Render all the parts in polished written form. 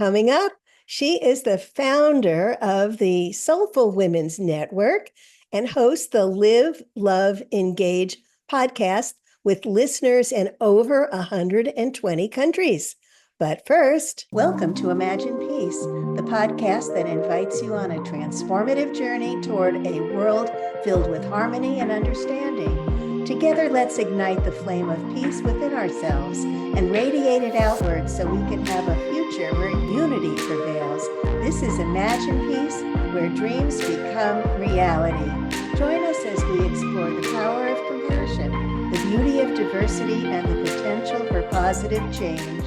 Coming up, she is the founder of the Soulful Women's Network and hosts the Live, Love, Engage podcast with listeners in over 120 countries. But first, welcome to Imagine Peace, the podcast that invites you on a transformative journey toward a world filled with harmony and understanding. Together, let's ignite the flame of peace within ourselves and radiate it outward so we can have a future where unity prevails. This is Imagine Peace, where dreams become reality. Join us as we explore the power of compassion, the beauty of diversity, and the potential for positive change.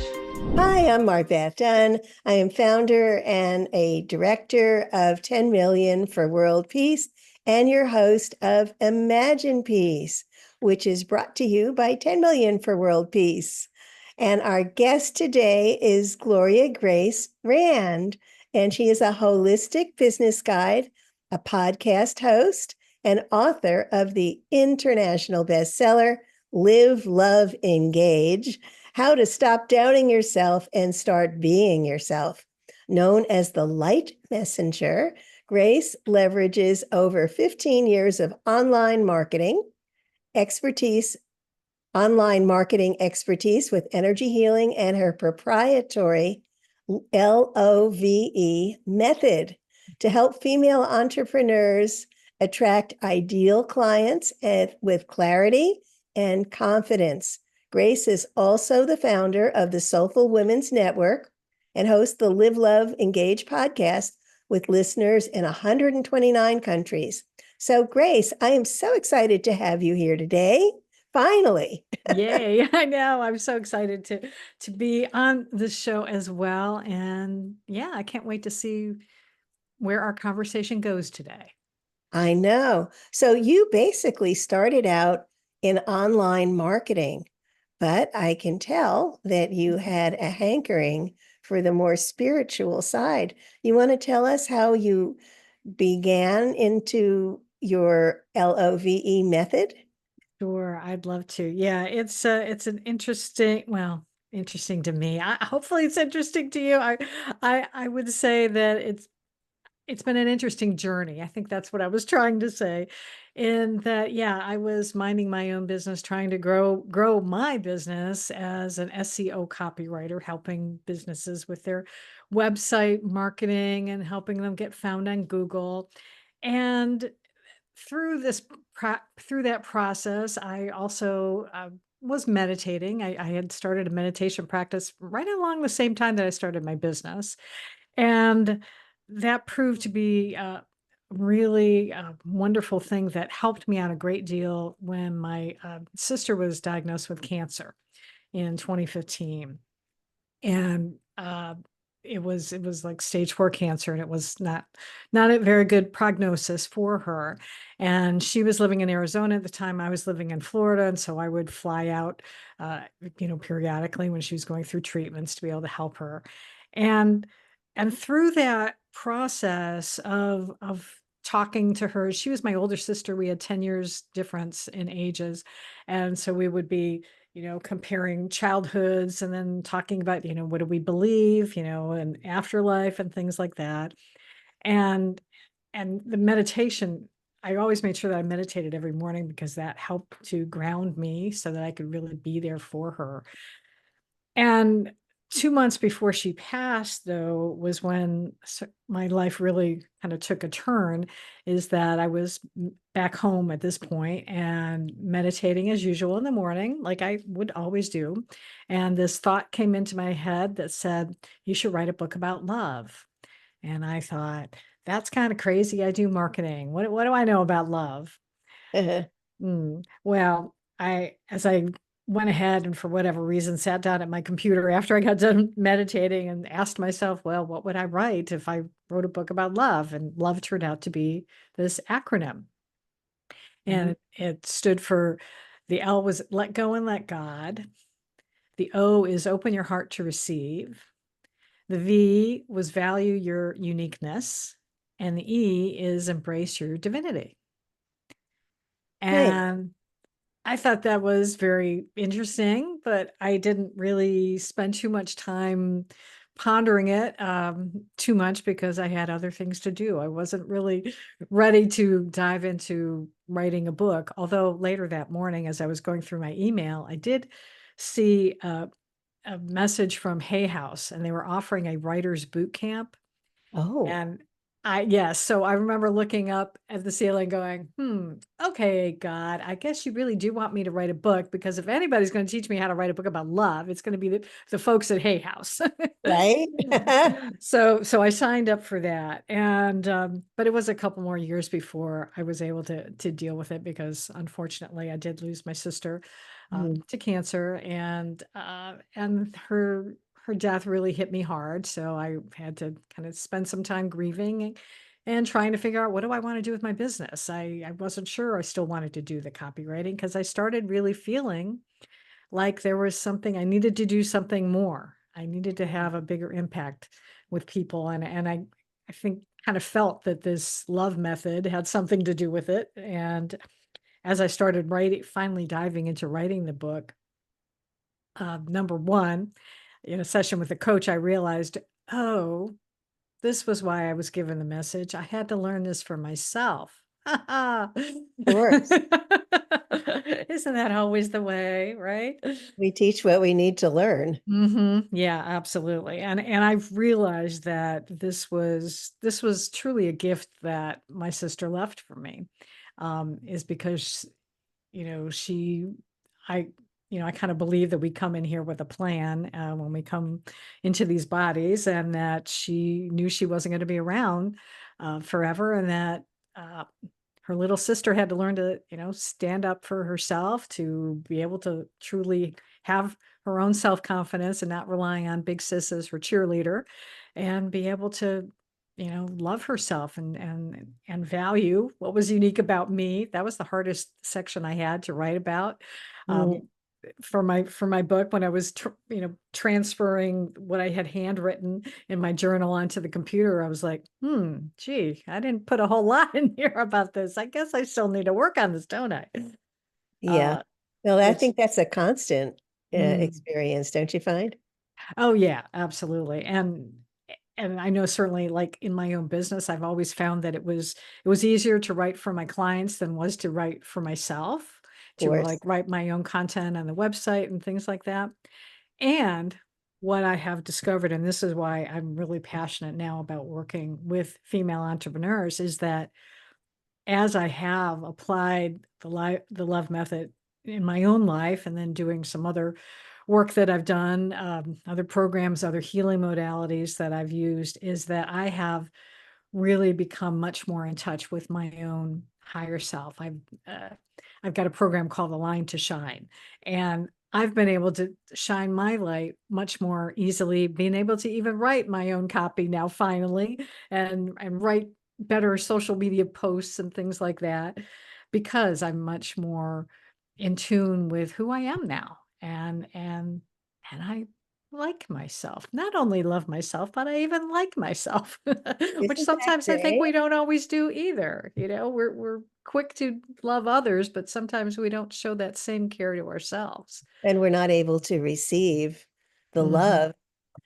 Hi, I'm MarBeth, and I am founder and a director of 10 Million for World Peace and your host of Imagine Peace, which is brought to you by 10 Million for World Peace. And our guest today is Gloria Grace Rand, and she is a holistic business guide, a podcast host, and author of the international bestseller, Live, Love, Engage, How to Stop Doubting Yourself and Start Being Yourself. Known as the Light Messenger, Grace leverages over 15 years of online marketing expertise with energy healing and her proprietary L.O.V.E method to help female entrepreneurs attract ideal clients with clarity and confidence. Grace is also the founder of the Soulful Women's Network and hosts the Live, Love, Engage podcast with listeners in 129 countries. So, Grace, I am so excited to have you here today. Finally. Yay. I know. I'm so excited to be on this show as well. And yeah, I can't wait to see where our conversation goes today. I know. So you basically started out in online marketing, but I can tell that you had a hankering for the more spiritual side. You want to tell us how you began into your L.O.V.E method? Sure, I'd love to. Yeah, it's an interesting, interesting to me. Hopefully it's interesting to you. I would say that it's been an interesting journey. I think that's what I was trying to say. In that, yeah, I was minding my own business, trying to grow my business as an SEO copywriter, helping businesses with their website marketing and helping them get found on Google. And through through that process, I also was meditating. I had started a meditation practice right along the same time that I started my business. And that proved to be a really wonderful thing that helped me out a great deal when my sister was diagnosed with cancer in 2015. And it was like stage 4 cancer, and it was not a very good prognosis for her. And she was living in Arizona at the time. I was living in Florida, and so I would fly out periodically when she was going through treatments to be able to help her. And through that process of talking to her, she was my older sister. We had 10 years difference in ages, and so we would be comparing childhoods and then talking about, what do we believe, and afterlife and things like that. And the meditation, I always made sure that I meditated every morning because that helped to ground me so that I could really be there for her. And 2 months before she passed, though, was when my life really kind of took a turn, is that I was back home at this point and meditating as usual in the morning, like I would always do. And this thought came into my head that said, you should write a book about love. And I thought, that's kind of crazy. I do marketing. What do I know about love? Well, as I went ahead and for whatever reason sat down at my computer after I got done meditating and asked myself, well, what would I write if I wrote a book about love? And love turned out to be this acronym. And it stood for, the L was let go and let God. The O is open your heart to receive. The V was value your uniqueness. And the E is embrace your divinity. And I thought that was very interesting, but I didn't really spend too much time pondering it too much because I had other things to do. I wasn't really ready to dive into writing a book. Although later that morning, as I was going through my email, I did see a message from Hay House, and they were offering a writer's boot camp. Oh, And yes, so I remember looking up at the ceiling going, okay, God, I guess you really do want me to write a book, because if anybody's going to teach me how to write a book about love, it's going to be the folks at Hay House. right. So I signed up for that. And but it was a couple more years before I was able to deal with it, because unfortunately I did lose my sister Mm, to cancer, and her death really hit me hard. So I had to kind of spend some time grieving and trying to figure out, what do I want to do with my business? I wasn't sure I still wanted to do the copywriting, because I started really feeling like there was something I needed to do, something more. I needed to have a bigger impact with people. And I think kind of felt that this love method had something to do with it. And as I started writing, finally diving into writing the book, number one, in a session with a coach, I realized, oh, this was why I was given the message. I had to learn this for myself. of course. Isn't that always the way, right? We teach what we need to learn. Yeah, absolutely. And I've realized that this was truly a gift that my sister left for me. Is because, she I I kind of believe that we come in here with a plan when we come into these bodies, and that she knew she wasn't going to be around forever, and that uh, her little sister had to learn to, stand up for herself, to be able to truly have her own self-confidence and not relying on big sis as her cheerleader, and be able to, love herself and value what was unique about me. That was the hardest section I had to write about. Mm, Um, for my book, when I was transferring what I had handwritten in my journal onto the computer, I was like, gee, I didn't put a whole lot in here about this. I guess I still need to work on this, don't I? yeah. Uh, Well, I which think that's a constant mm, experience, don't you find? oh yeah, absolutely. And I know, certainly, like in my own business, I've always found that it was easier to write for my clients than was to write for myself, Of to course. like write my own content on the website and things like that. And what I have discovered, and this is why I'm really passionate now about working with female entrepreneurs, is that as I have applied the love method in my own life, and then doing some other work that I've done, other programs, other healing modalities that I've used, is that I have really become much more in touch with my own higher self. Uh, I've got a program called Align to Shine, and I've been able to shine my light much more easily, being able to even write my own copy now finally, and write better social media posts and things like that, because I'm much more in tune with who I am now. And I like myself. Not only love myself, but I even like myself, which Isn't that sometimes I think great? we don't always do either. We're quick to love others, but sometimes we don't show that same care to ourselves. And we're not able to receive the Mhm. love.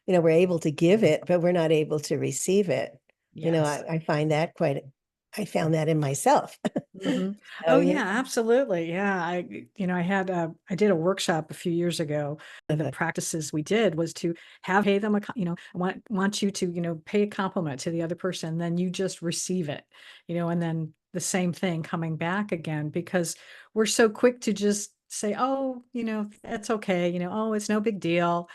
We're able to give it, but we're not able to receive it. Yes. I find that I found that in myself. Mhm. So Oh yeah. yeah, absolutely. Yeah, I did a workshop a few years ago. The Uh, practices we did was to pay them want you to, pay a compliment to the other person, then you just receive it, and then the same thing coming back again, because we're so quick to just say, oh, that's okay, oh, it's no big deal.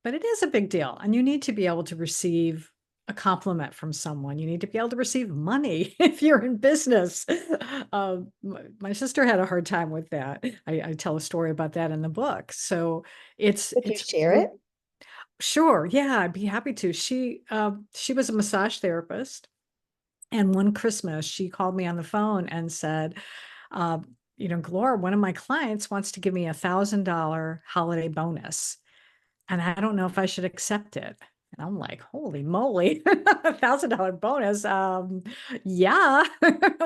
But it is a big deal, and you need to be able to receive a compliment from someone. You need to be able to receive money if you're in business. My sister had a hard time with that. I tell a story about that in the book. So it's Would you it's share r it? sure, yeah, I'd be happy to. She was a massage therapist, and one Christmas, she called me on the phone and said, uh, "Gloria, one of my clients wants to give me $1,000 holiday bonus. And I don't know if I should accept it." And I'm like, "Holy moly, $1,000 bonus, yeah."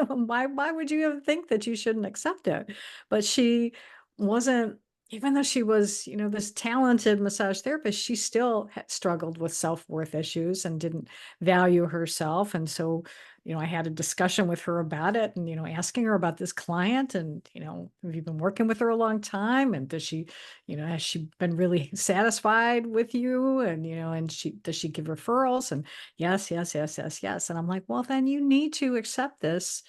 Why would you even think that you shouldn't accept it? But she wasn't even though she was, this talented massage therapist, she still struggled with self-worth issues and didn't value herself. And so, I had a discussion with her about it and, asking her about this client and, have you been working with her a long time? And does she, has she been really satisfied with you? And, does she give referrals? And yes, yes, yes, yes, yes. And I'm like, well, then you need to accept this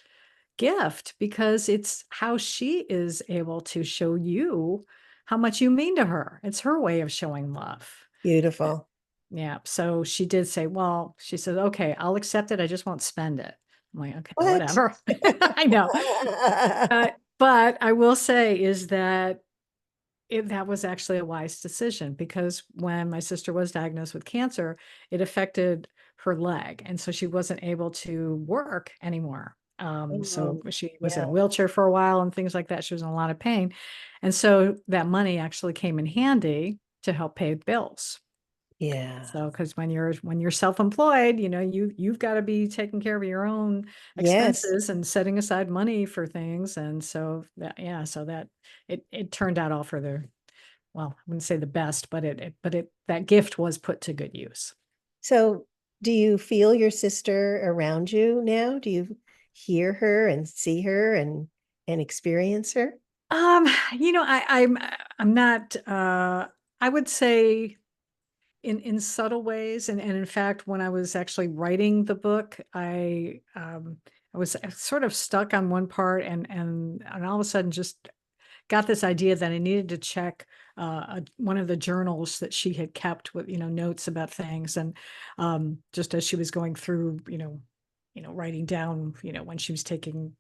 gift because it's how she is able to show you how much you mean to her. It's her way of showing love. Beautiful. Yeah. So she did say, well, she said, okay, I'll accept it. I just won't spend it. I'm like, okay, What? whatever. I know. But I will say is that that was actually a wise decision because when my sister was diagnosed with cancer, it affected her leg. And so she wasn't able to work anymore. So Oh, she was in a yeah, wheelchair for a while and things like that. She was in a lot of pain. And so that money actually came in handy to help pay bills. yeah. So, because when you're self-employed, you've got to be taking care of your own Yes. expenses and setting aside money for things. And so that, yeah, so that it turned out all for the well, I wouldn't say the best, but that gift was put to good use. So, do you feel your sister around you now? Do you hear her and see her and experience her? Um, I'm not I would say in subtle ways. And in fact, when I was actually writing the book, I was sort of stuck on one part and all of a sudden just got this idea that I needed to check one of the journals that she had kept with notes about things, and just as she was going through, writing down, when she was taking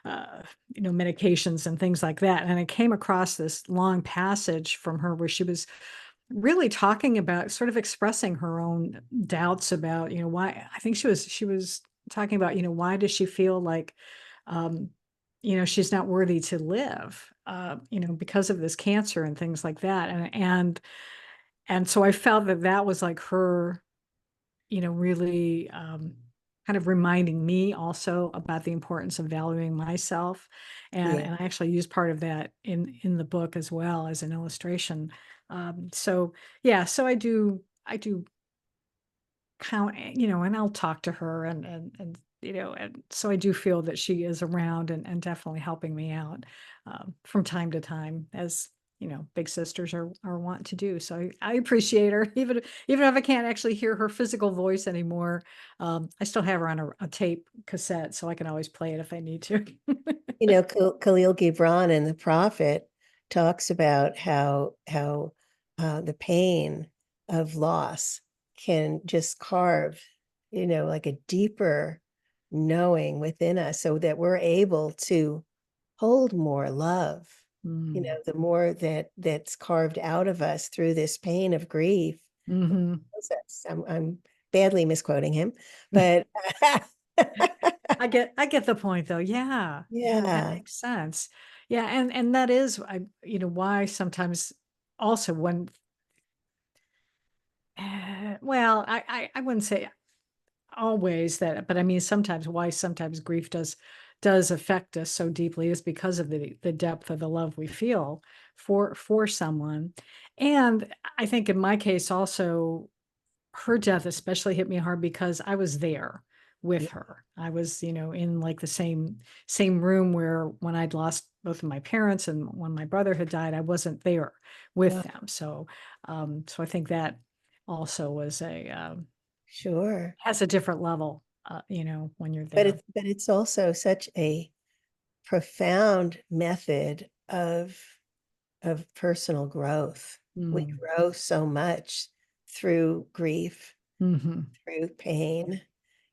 medications and things like that, and I came across this long passage from her where she was really talking about sort of expressing her own doubts about why I think she was talking about why does she feel like um she's not worthy to live because of this cancer and things like that, and so I felt that that was like her really kind of reminding me also about the importance of valuing myself, and Yeah. and I actually used part of that in the book as well as an illustration. So yeah, so I do count, and I'll talk to her and and so I do feel that she is around and definitely helping me out from time to time, as big sisters are wont to do. So I appreciate her, even if I can't actually hear her physical voice anymore. I still have her on a tape cassette, so I can always play it if I need to. Khalil Gibran in The Prophet talks about how the pain of loss can just carve, like a deeper knowing within us, so that we're able to hold more love. Mm. The more that's carved out of us through this pain of grief. Hmm. I'm badly misquoting him, but I get the point though. Yeah. Yeah, that yeah, makes sense. Yeah, and that is why sometimes also when well, I wouldn't say always that, but I mean sometimes why sometimes grief does affect us so deeply is because of the depth of the love we feel for someone. And I think in my case also her death especially hit me hard because I was there with her. I was, in like the same room where when I'd lost both of my parents and when my brother had died, I wasn't there with yeah, them. So I think that also was sure. has a different level, when you're But there. it's also such a profound method of personal growth. We Mm. grow so much through grief, Mhm. through pain.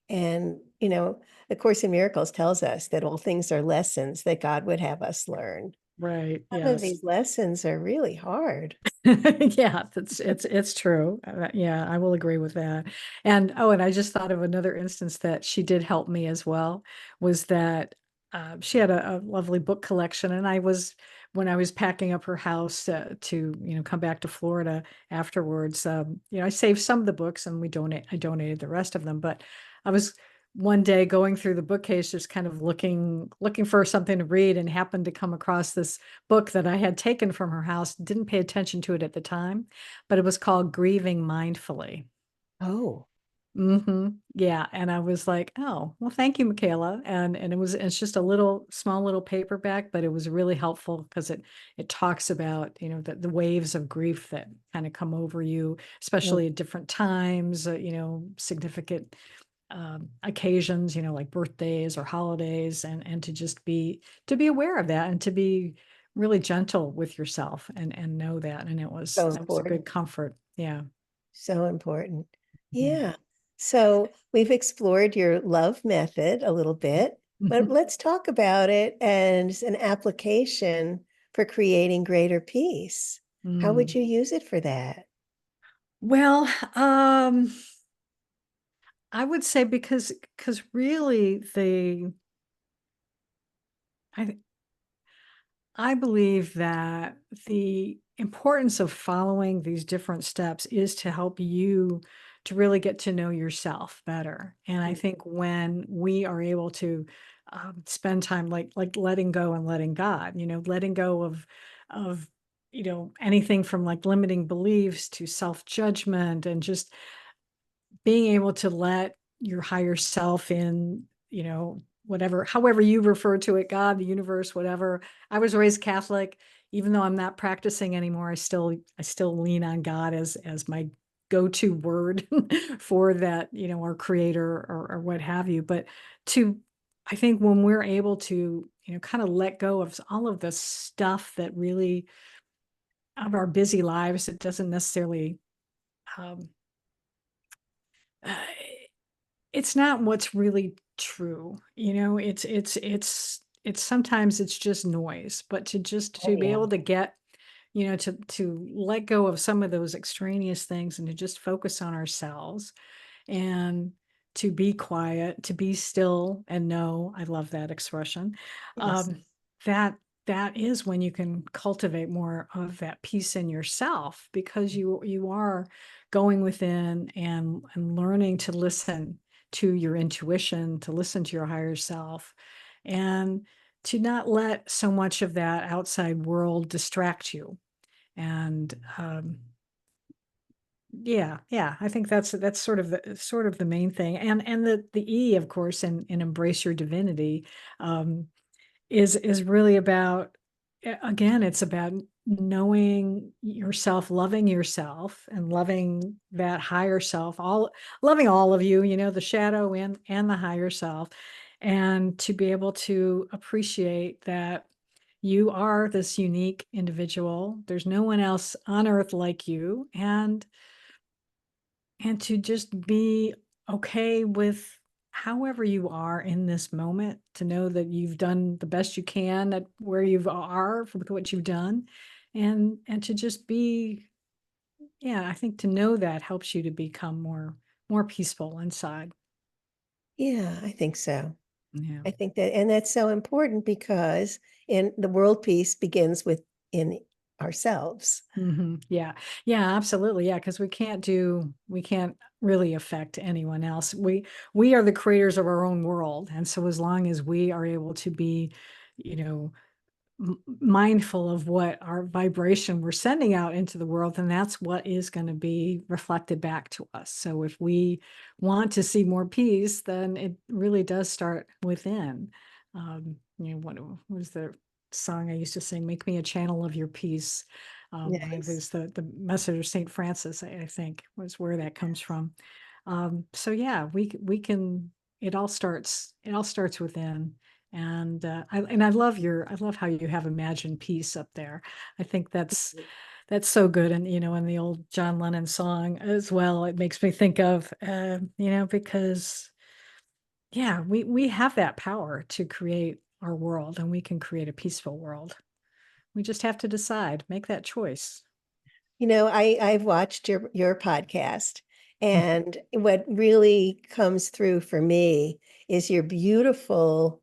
And, the Course in Miracles tells us that all things are lessons that God would have us learn. Right. Some of Yes. these lessons are really hard. Yeah, it's true. Yeah, I will agree with that. And oh, and I just thought of another instance that she did help me as well, was that she had a lovely book collection, and when I was packing up her house to come back to Florida afterwards, I saved some of the books and I donated the rest of them. But I was one day going through the bookcase, just kind of looking for something to read, and happened to come across this book that I had taken from her house. Didn't pay attention to it at the time, but it was called Grieving Mindfully. Oh, Yeah, and I was like, "Oh, well, thank you, Michaela." And it's just a little small little paperback, but it was really helpful because it talks about, the waves of grief that kind of come over you, mm, especially at different times, significant occasions, like birthdays or holidays, and to be aware of that, and to be really gentle with yourself, and know that. And so that was a good important. comfort. Yeah. So important. Mhm. Yeah. So we've explored your love method a little bit, but Mhm. let's talk about it as an application for creating greater peace. How would Mm. you use it for that? Well, I would say because really I I believe that the importance of following these different steps is to help you to really get to know yourself better. And I think when we are able to spend time like letting go and letting God, letting go of anything from like limiting beliefs to self judgment, and just being able to let your higher self in, whatever, however you refer to it, God, the universe, whatever. I was raised Catholic. Even though I'm not practicing anymore, I still lean on God as my go-to word for that, our creator, or what have you. But to I think when we're able to, kind of let go of all of the stuff that really of our busy lives, it doesn't necessarily um, uh, it's not what's really true, it's sometimes it's just noise, but Oh, to be yeah. able to get, to let go of some of those extraneous things, and to just focus on ourselves, and to be quiet, to be still and know. I love that expression. Yes. Um, that that is when you can cultivate more of that peace in yourself, because you are going within, and learning to listen to your intuition, to listen to your higher self, and to not let so much of that outside world distract you. And yeah, I think that's sort of the main thing. And the E, of course, and embrace your divinity, um, is really about, again, it's about knowing yourself, loving yourself, and loving that higher self, all loving all of you, the shadow and the higher self, and to be able to appreciate that you are this unique individual. There's no one else on earth like you, and to just be okay with however you are in this moment, to know that you've done the best you can at where you are with what you've done, and to just be, yeah, I think to know that helps you to become more peaceful inside. Yeah, I think so. Yeah. I think that, and that's so important because in the world peace begins within ourselves. Yeah. Yeah, absolutely. Yeah, because we can't really affect anyone else. We are the creators of our own world. And so as long as we are able to be, you know, mindful of what our vibration we're sending out into the world, then that's what is going to be reflected back to us. So if we want to see more peace, then it really does start within. What was the song I used to sing? Make me a channel of your peace. I Nice. was the message of Saint Francis, I think, was where that comes from. So yeah, we can. It all starts within. And I love how you have imagined peace up there. I think that's so good. And in the old John Lennon song as well, it makes me think of, because yeah, we have that power to create our world, and we can create a peaceful world. We just have to decide, make that choice. I've watched your podcast, and what really comes through for me is your beautiful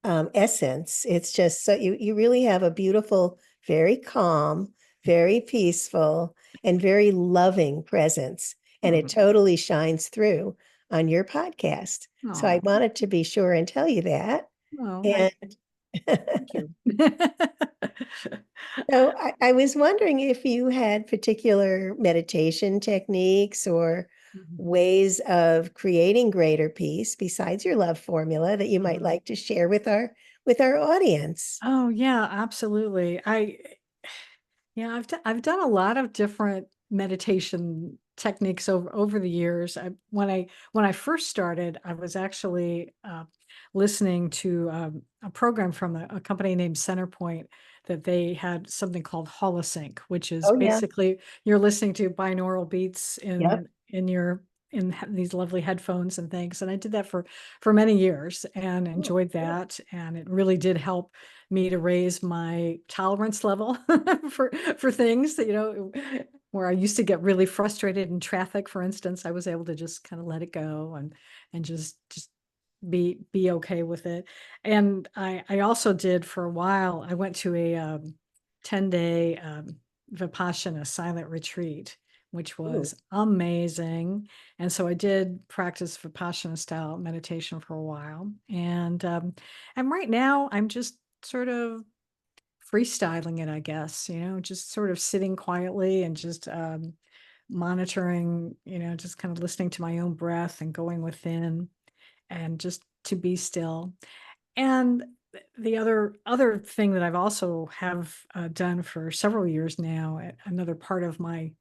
essence. It's just so you really have a beautiful, very calm, very peaceful, and very loving presence, and it Mhm. totally shines through. on your podcast. So I Oh, wanted to be sure and tell you that. well, And thank you. so I was wondering if you had particular meditation techniques or Mhm. ways of creating greater peace besides your love formula that you might Mhm. like to share with our audience. Oh yeah, absolutely. Yeah, I've done a lot of different meditation techniques over the years. When I first started, I was actually listening to a program from a company named Centerpoint that they had something called Holosync, which is Oh yeah. basically you're listening to binaural beats Yep. in your these lovely headphones and things. And I did that for many years and Oh, enjoyed good. that. And it really did help me to raise my tolerance level for things that, where I used to get really frustrated in traffic, for instance. I was able to just kind of let it go and just be okay with it. And I also did for a while, I went to a 10-day Vipassana silent retreat, which Ooh. was amazing. And so I did practice Vipassana style meditation for a while. And right now I'm just sort of freestyling it, I guess, just sort of sitting quietly and just monitoring, just kind of listening to my own breath and going within and just to be still. And the other thing that I've also have done for several years now, another part of my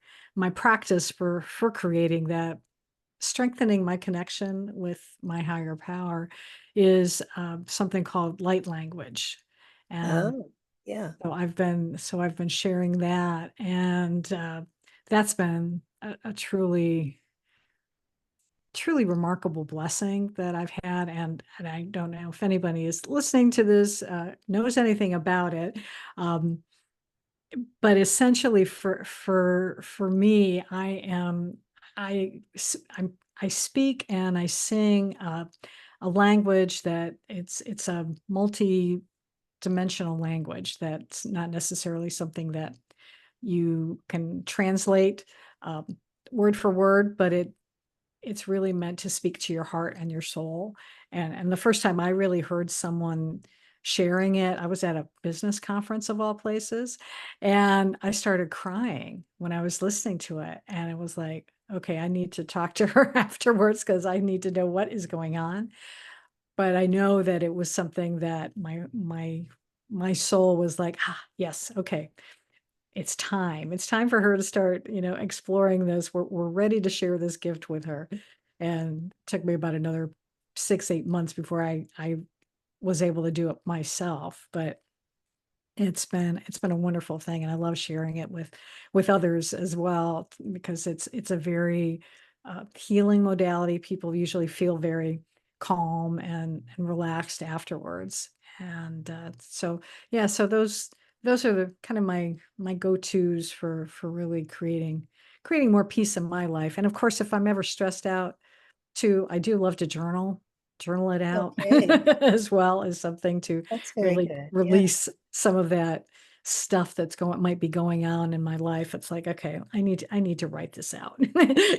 practice for creating that strengthening my connection with my higher power is something called light language. And Oh, yeah. I've been sharing that, and that's been a truly remarkable blessing that I've had. And I don't know if anybody is listening to this knows anything about it. Um, but essentially for me, I s- I'm I speak and I sing a language that it's a multi-dimensional language that's not necessarily something that you can translate um, word for word, but it's really meant to speak to your heart and your soul. And the first time I really heard someone sharing it, I was at a business conference of all places, and I started crying when I was listening to it. And it was like, okay, I need to talk to her afterwards because I need to know what is going on. But I know that it was something that my soul was like, ah, yes, okay, it's time. It's time for her to start, exploring this. We're ready to share this gift with her. And it took me about another 6, 8 months before I was able to do it myself. But it's been a wonderful thing, and I love sharing it with others as well because it's a very healing modality. People usually feel very calm and relaxed afterwards. And so yeah, so those are the kind of my go-tos for really creating more peace in my life. And of course, if I'm ever stressed out too, I do love to journal it out Okay. as well as something to That's very really good. Yeah. release some of that stuff might be going on in my life. It's like, okay, I need to write this out.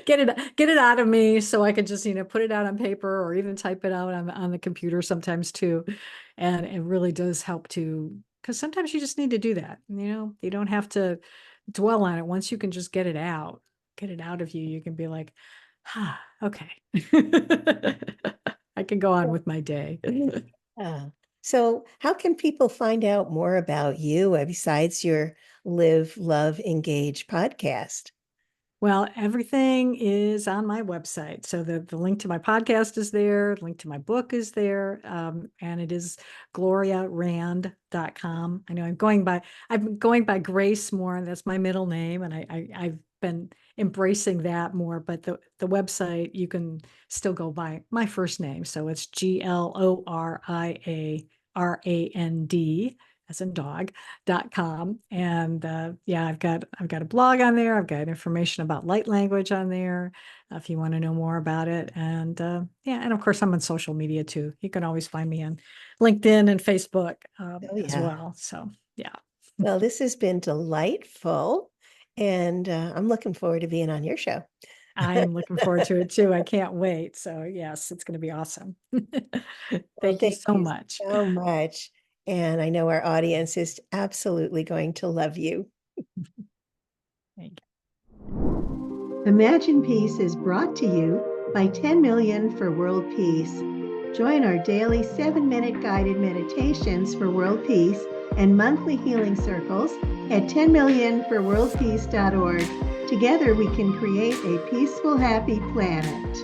Get it out of me so I can just, put it out on paper or even type it out on the computer sometimes too. And it really does help to, because sometimes you just need to do that. You don't have to dwell on it. Once you can just get it out of you, you can be like, ah, okay. I can go on with my day. Uh, so how can people find out more about you besides your Live, Love, Engage podcast? Well, everything is on my website. So the link to my podcast is there, the link to my book is there, and it is gloriarand.com. I know I've been going by Grace more, and that's my middle name, and I've been embracing that more, but the website you can still go by my first name. So it's GLORIARAND as in dog.com. And yeah, I've got a blog on there. I've got information about light language on there if you want to know more about it. And yeah, and of course I'm on social media too. You can always find me on LinkedIn and Facebook Oh, as yeah. well. So yeah. Well, this has been delightful, and I'm looking forward to being on your show. I'm looking forward to it too. I can't wait. So yes, it's going to be awesome. Well, Thank you thank so you much. so much. And I know our audience is absolutely going to love you. Thank Imagine Peace is brought to you by 10 Million for World Peace. Join our daily 7-minute guided meditations for world peace and monthly healing circles at 10millionforworldpeace.org. Together we can create a peaceful, happy planet.